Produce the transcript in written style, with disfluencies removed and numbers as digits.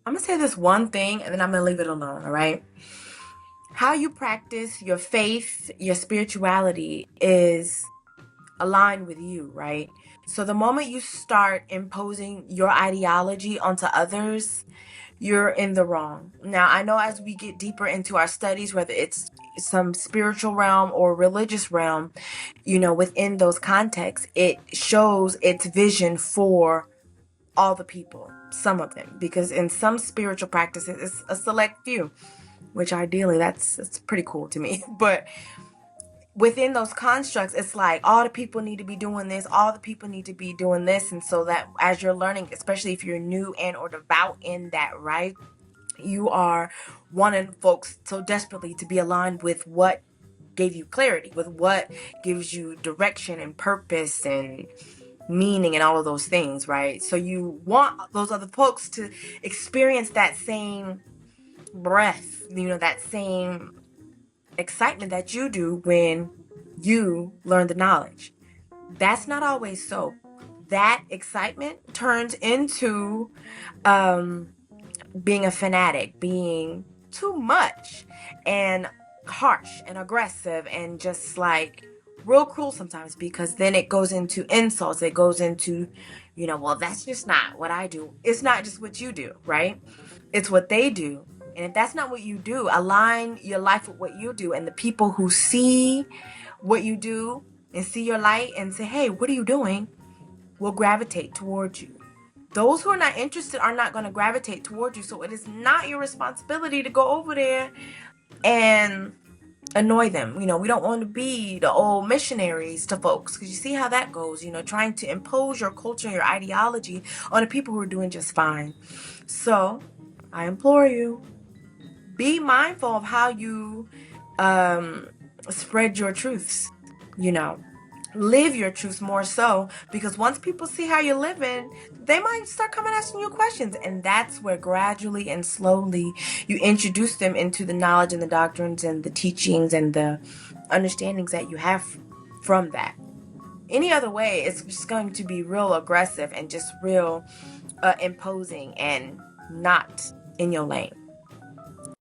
I'm gonna say this one thing and then I'm gonna leave it alone, all right? How you practice your faith, your spirituality is aligned with you, right? So the moment you start imposing your ideology onto others, you're in the wrong. Now, I know as we get deeper into our studies, whether it's some spiritual realm or religious realm, within those contexts, it shows its vision for all the people, some of them, because in some spiritual practices, it's a select few, which ideally that's pretty cool to me. But within those constructs, it's like all the people need to be doing this, all the people need to be doing this. And so that as you're learning, especially if you're new and or devout in that, right, you are wanting folks so desperately to be aligned with what gave you clarity, with what gives you direction and purpose and meaning and all of those things, right? So you want those other folks to experience that same breath, that same excitement that you do when you learn the knowledge. That's not always so. That excitement turns into being a fanatic, being too much and harsh and aggressive and just like real cruel sometimes, because then it goes into insults. It goes into, well, that's just not what I do. It's not just what you do, right? It's what they do. And if that's not what you do, align your life with what you do. And the people who see what you do and see your light and say, hey, what are you doing, will gravitate towards you. Those who are not interested are not going to gravitate towards you. So it is not your responsibility to go over there and annoy them. We don't want to be the old missionaries to folks, because you see how that goes, trying to impose your culture and your ideology on the people who are doing just fine. So I implore you, be mindful of how you spread your truths, you know live your truths more so, because once people see how you're living, they might start coming asking you questions, and that's where gradually and slowly you introduce them into the knowledge and the doctrines and the teachings and the understandings that you have from that. Any other way, it's just going to be real aggressive and just real imposing and not in your lane.